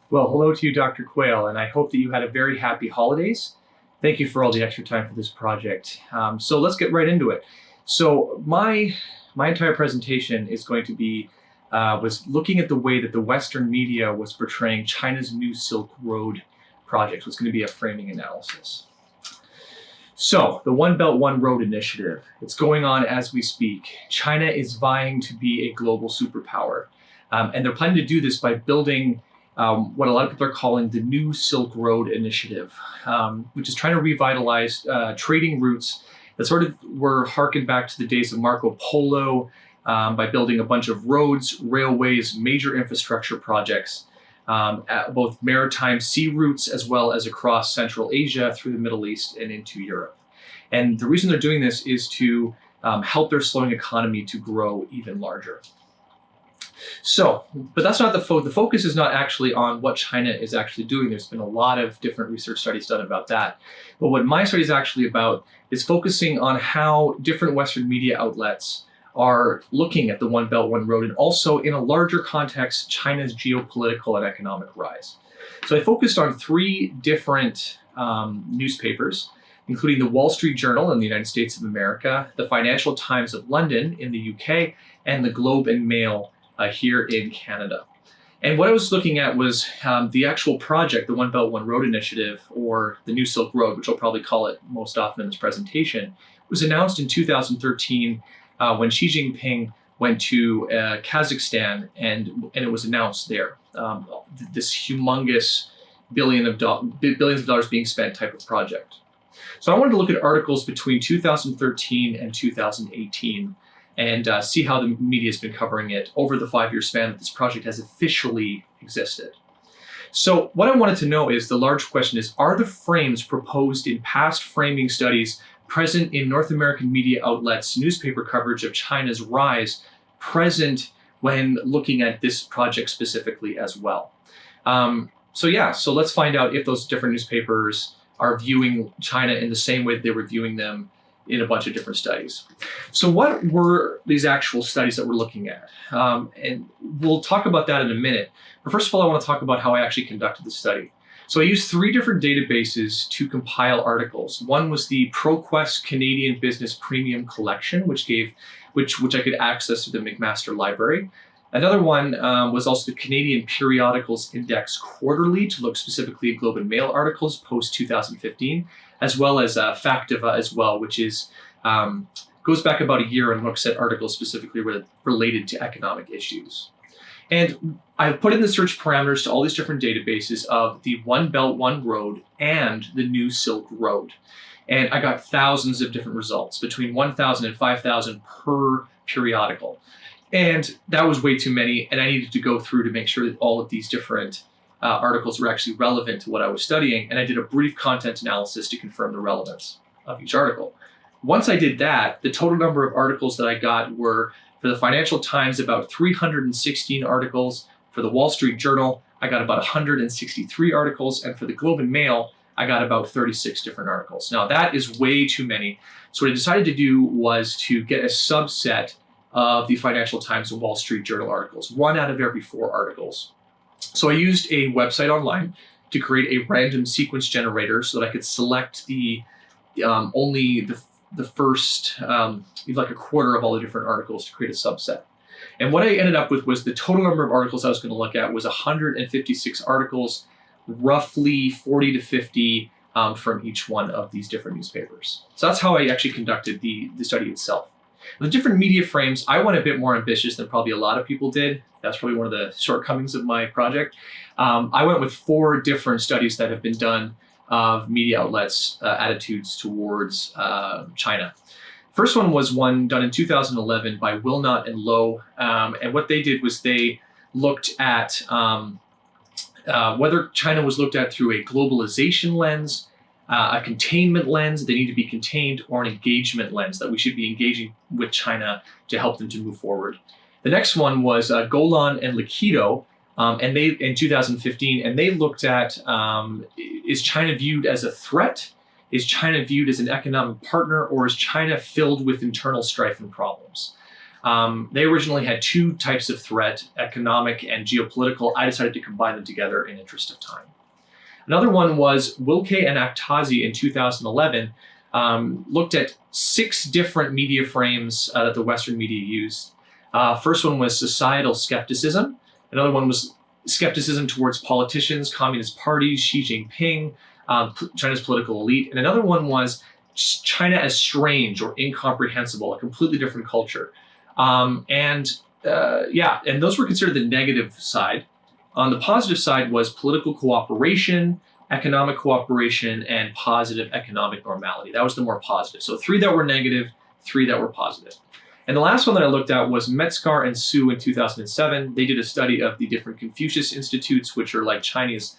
Well, hello to you, Dr. Quayle, and I hope that you had a very happy holidays. Thank you for all the extra time for this project. So let's get right into it. So my entire presentation is going to be was looking at the way that the Western media was portraying China's new Silk Road project. So it's going to be a framing analysis. So the One Belt, One Road initiative, it's going on as we speak. China is vying to be a global superpower. And they're planning to do this by building what a lot of people are calling the New Silk Road Initiative, which is trying to revitalize trading routes that sort of were harkened back to the days of Marco Polo by building a bunch of roads, railways, major infrastructure projects, both maritime sea routes as well as across Central Asia through the Middle East and into Europe. And the reason they're doing this is to help their slowing economy to grow even larger. So, but that's not the focus is not actually on what China is actually doing. There's been a lot of different research studies done about that. But what my study is actually about is focusing on how different Western media outlets are looking at the One Belt, One Road, and also in a larger context, China's geopolitical and economic rise. So I focused on three different newspapers, including the Wall Street Journal in the United States of America, the Financial Times of London in the UK, and the Globe and Mail here in Canada. And what I was looking at was the actual project, the One Belt, One Road initiative, or the New Silk Road, which I'll probably call it most often in this presentation, was announced in 2013 when Xi Jinping went to Kazakhstan, and it was announced there. This humongous billions of dollars being spent type of project. So I wanted to look at articles between 2013 and 2018 and see how the media has been covering it over the 5-year span that this project has officially existed. So what I wanted to know is, the large question is, are the frames proposed in past framing studies present in North American media outlets' newspaper coverage of China's rise present when looking at this project specifically as well? So let's find out if those different newspapers are viewing China in the same way that they were viewing them in a bunch of different studies. So what were these actual studies that we're looking at? And we'll talk about that in a minute. But first of all, I want to talk about how I actually conducted the study. So I used 3 different databases to compile articles. One was the ProQuest Canadian Business Premium Collection, which I could access through the McMaster Library. Another one was also the Canadian Periodicals Index Quarterly, to look specifically at Globe and Mail articles post 2015, as well as Factiva as well, which is goes back about a year and looks at articles specifically related to economic issues. And I put in the search parameters to all these different databases of the One Belt, One Road and the New Silk Road. And I got thousands of different results, between 1,000 and 5,000 per periodical. And that was way too many, and I needed to go through to make sure that all of these different articles were actually relevant to what I was studying, and I did a brief content analysis to confirm the relevance of each article. Once I did that, the total number of articles that I got were, for the Financial Times, about 316 articles. For the Wall Street Journal, I got about 163 articles, and for the Globe and Mail, I got about 36 different articles. Now, that is way too many. So what I decided to do was to get a subset of the Financial Times and Wall Street Journal articles, 1 out of every 4 articles. So I used a website online to create a random sequence generator so that I could select only the first, like a quarter of all the different articles to create a subset. And what I ended up with was the total number of articles I was going to look at was 156 articles, roughly 40 to 50 from each one of these different newspapers. So that's how I actually conducted the study itself. The different media frames, I went a bit more ambitious than probably a lot of people did. That's probably one of the shortcomings of my project. I went with 4 different studies that have been done of media outlets' attitudes towards China. First one was one done in 2011 by Wilnot and Lowe. And what they did was they looked at whether China was looked at through a globalization lens, a containment lens, they need to be contained, or an engagement lens, that we should be engaging with China to help them to move forward. The next one was Golan and Likido, and they in 2015, and they looked at, is China viewed as a threat? Is China viewed as an economic partner, or is China filled with internal strife and problems? They originally had two types of threat, economic and geopolitical. I decided to combine them together in interest of time. Another one was Wilke and Akhtazi in 2011 looked at 6 different media frames that the Western media used. First one was societal skepticism. Another one was skepticism towards politicians, communist parties, Xi Jinping, China's political elite. And another one was China as strange or incomprehensible, a completely different culture. And those were considered the negative side. On the positive side was political cooperation, economic cooperation, and positive economic normality. That was the more positive. So 3 that were negative, 3 that were positive. And the last one that I looked at was Metzgar and Su in 2007. They did a study of the different Confucius Institutes, which are like China's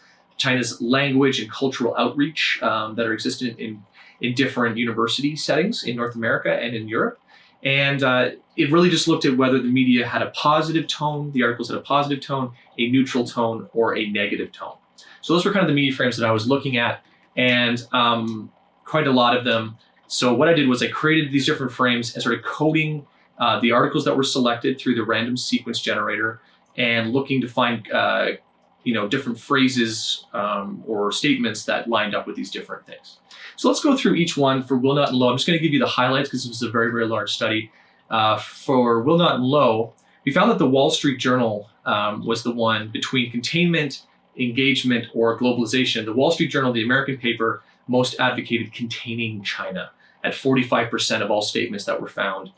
language and cultural outreach that are existent in different university settings in North America and in Europe. And it really just looked at whether the media had a positive tone, the articles had a positive tone, a neutral tone, or a negative tone. So those were kind of the media frames that I was looking at, and quite a lot of them. So what I did was I created these different frames and started coding the articles that were selected through the random sequence generator and looking to find different phrases or statements that lined up with these different things. So let's go through each one for Wilnut and Low. I'm just going to give you the highlights because this was a very, very large study. For Wilnut and Low, we found that the Wall Street Journal was the one between containment, engagement, or globalization. The Wall Street Journal, the American paper, most advocated containing China. At 45% of all statements that were found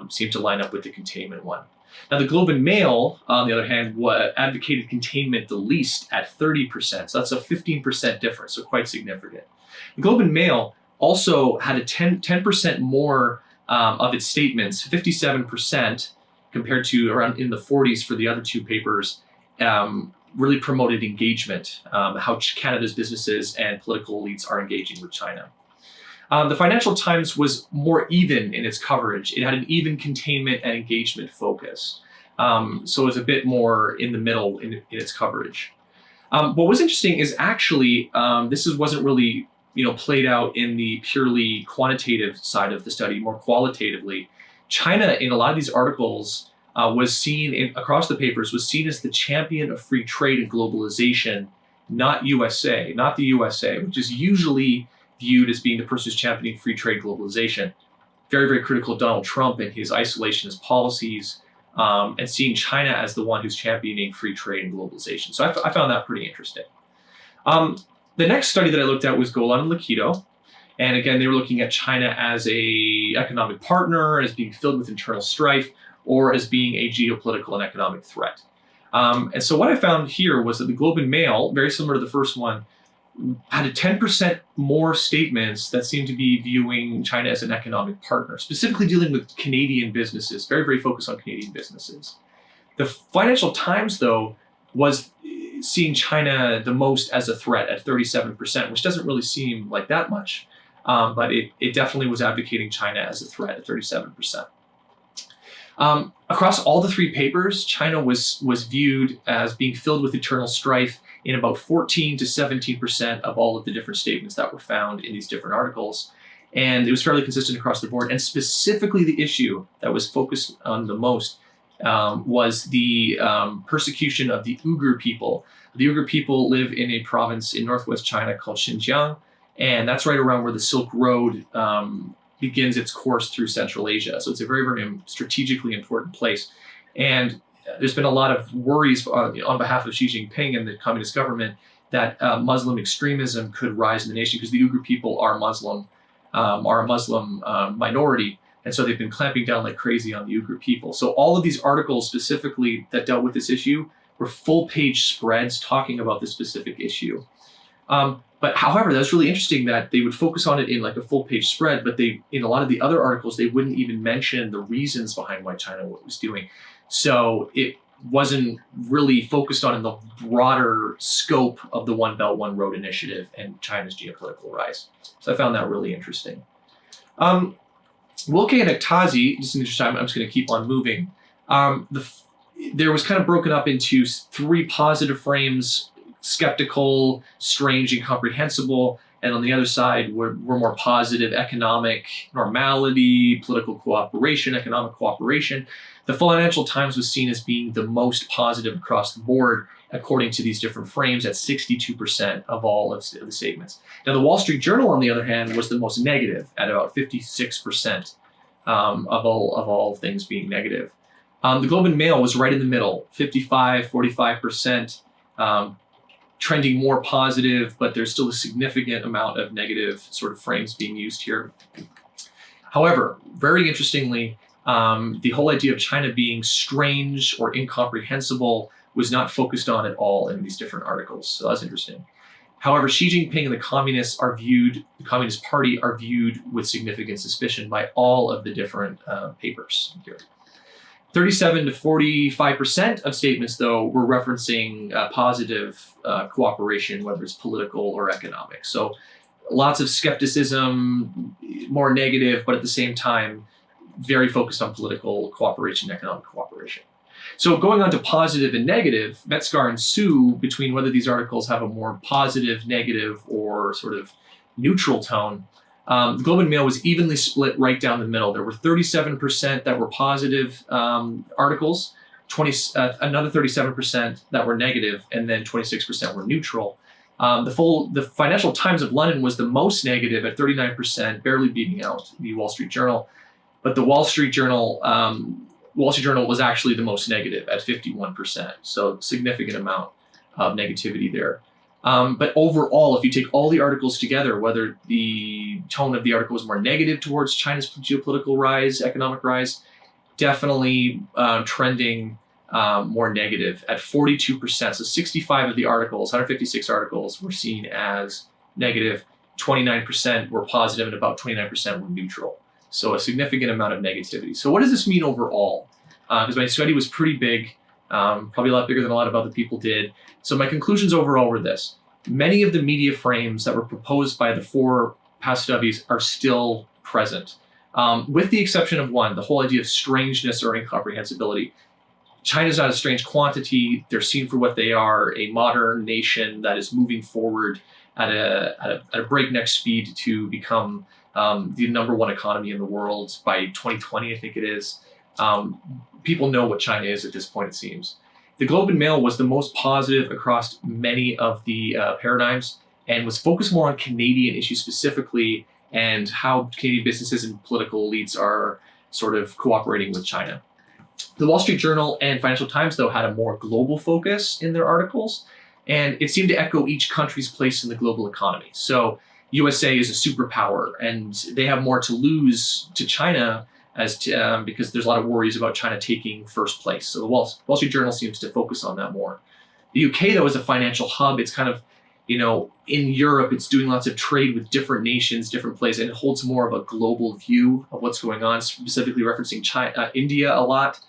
seemed to line up with the containment one. Now, the Globe and Mail, on the other hand, advocated containment the least at 30%. So that's a 15% difference, so quite significant. The Globe and Mail also had a 10% more of its statements, 57%, compared to around in the 40s for the other 2 papers, really promoted engagement, how Canada's businesses and political elites are engaging with China. The Financial Times was more even in its coverage. It had an even containment and engagement focus. So it was a bit more in the middle in its coverage. What was interesting is actually, wasn't really played out in the purely quantitative side of the study, more qualitatively. China, in a lot of these articles, was seen across the papers, was seen as the champion of free trade and globalization, not the USA, which is usually viewed as being the person who's championing free trade globalization. Very, very critical of Donald Trump and his isolationist policies, and seeing China as the one who's championing free trade and globalization. So I found that pretty interesting. The next study that I looked at was Golan and Lakido. And again, they were looking at China as a economic partner, as being filled with internal strife, or as being a geopolitical and economic threat. And so what I found here was that the Globe and Mail, very similar to the first one, had a 10% more statements that seemed to be viewing China as an economic partner, specifically dealing with Canadian businesses, very, very focused on Canadian businesses. The Financial Times, though, was seeing China the most as a threat at 37%, which doesn't really seem like that much, but it definitely was advocating China as a threat at 37%. Across all the 3 papers, China was viewed as being filled with internal strife in about 14 to 17% of all of the different statements that were found in these different articles. And it was fairly consistent across the board. And specifically the issue that was focused on the most was the persecution of the Uyghur people. The Uyghur people live in a province in northwest China called Xinjiang, and that's right around where the Silk Road begins its course through Central Asia. So it's a very, very strategically important place. And there's been a lot of worries on behalf of Xi Jinping and the communist government that Muslim extremism could rise in the nation because the Uyghur people are a Muslim minority. And so they've been clamping down like crazy on the Uyghur people. So all of these articles specifically that dealt with this issue were full-page spreads talking about this specific issue. But however, that's really interesting that they would focus on it in like a full-page spread, but in a lot of the other articles, they wouldn't even mention the reasons behind why China was doing. So it wasn't really focused on in the broader scope of the One Belt, One Road initiative and China's geopolitical rise. So I found that really interesting. Wilke and Akhtazi, just in the interest of time, I'm just going to keep on moving. There was kind of broken up into 3 positive frames: skeptical, strange, incomprehensible, And on the other side, we're more positive economic normality, political cooperation, economic cooperation. The Financial Times was seen as being the most positive across the board, according to these different frames, at 62% of all of the statements. Now, the Wall Street Journal, on the other hand, was the most negative at about 56% of all things being negative. The Globe and Mail was right in the middle, 55, 45%, trending more positive, but there's still a significant amount of negative sort of frames being used here. However, very interestingly, the whole idea of China being strange or incomprehensible was not focused on at all in these different articles. So that's interesting. However, Xi Jinping and the Communist Party are viewed with significant suspicion by all of the different papers here. 37 to 45% of statements, though, were referencing positive cooperation, whether it's political or economic. So lots of skepticism, more negative, but at the same time, very focused on political cooperation, economic cooperation. So going on to positive and negative, Metzgar and Su, between whether these articles have a more positive, negative, or sort of neutral tone, the Globe and Mail was evenly split right down the middle. There were 37% that were positive articles, another 37% that were negative, and then 26% were neutral. The Financial Times of London was the most negative at 39%, barely beating out the Wall Street Journal. But the Wall Street Journal was actually the most negative at 51%. So significant amount of negativity there. But overall, if you take all the articles together, whether the tone of the article was more negative towards China's geopolitical rise, economic rise, definitely trending more negative at 42%. So 65 of the articles, 156 articles, were seen as negative. 29% were positive, and about 29% were neutral. So a significant amount of negativity. So what does this mean overall? Because my study was pretty big, probably a lot bigger than a lot of other people did. So my conclusions overall were this. Many of the media frames that were proposed by the 4 past studies are still present, with the exception of one, the whole idea of strangeness or incomprehensibility. China's not a strange quantity. They're seen for what they are, a modern nation that is moving forward at a breakneck speed to become the #1 economy in the world by 2020, I think it is. People know what China is at this point, it seems. The Globe and Mail was the most positive across many of the paradigms and was focused more on Canadian issues specifically and how Canadian businesses and political elites are sort of cooperating with China. The Wall Street Journal and Financial Times, though, had a more global focus in their articles, and it seemed to echo each country's place in the global economy. So USA is a superpower, and they have more to lose to China because there's a lot of worries about China taking first place. So the Wall Street Journal seems to focus on that more. The UK, though, is a financial hub. It's kind of, in Europe, it's doing lots of trade with different nations, different places, and it holds more of a global view of what's going on, specifically referencing India a lot,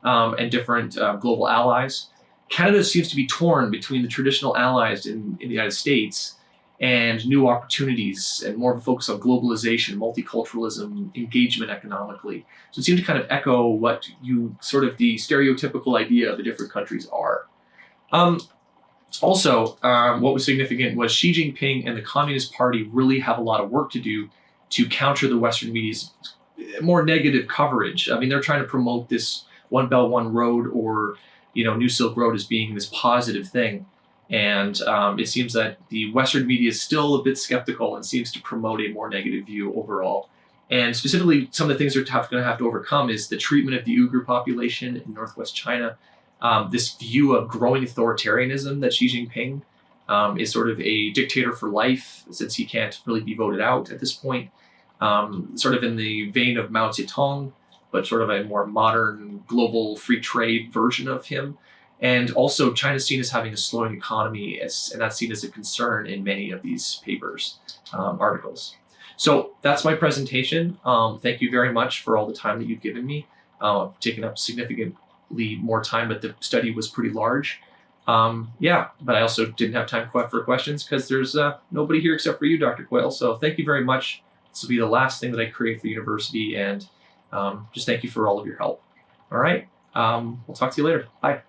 and different global allies. Canada seems to be torn between the traditional allies in the United States and new opportunities and more of a focus on globalization, multiculturalism, engagement economically. So it seemed to kind of echo what the stereotypical idea of the different countries are. Also, what was significant was Xi Jinping and the Communist Party really have a lot of work to do to counter the Western media's more negative coverage. I mean, they're trying to promote this One Belt, One Road or, New Silk Road as being this positive thing. And it seems that the Western media is still a bit skeptical and seems to promote a more negative view overall. And specifically, some of the things they're going to have to overcome is the treatment of the Uyghur population in northwest China, this view of growing authoritarianism that Xi Jinping is sort of a dictator for life since he can't really be voted out at this point, sort of in the vein of Mao Zedong, but sort of a more modern global free trade version of him. And also China's seen as having a slowing economy, and that's seen as a concern in many of these papers, articles. So that's my presentation. Thank you very much for all the time that you've given me. I've taken up significantly more time, but the study was pretty large. But I also didn't have time for questions because there's nobody here except for you, Dr. Quayle. So thank you very much. This will be the last thing that I create for the university, and just thank you for all of your help. All right, we'll talk to you later. Bye.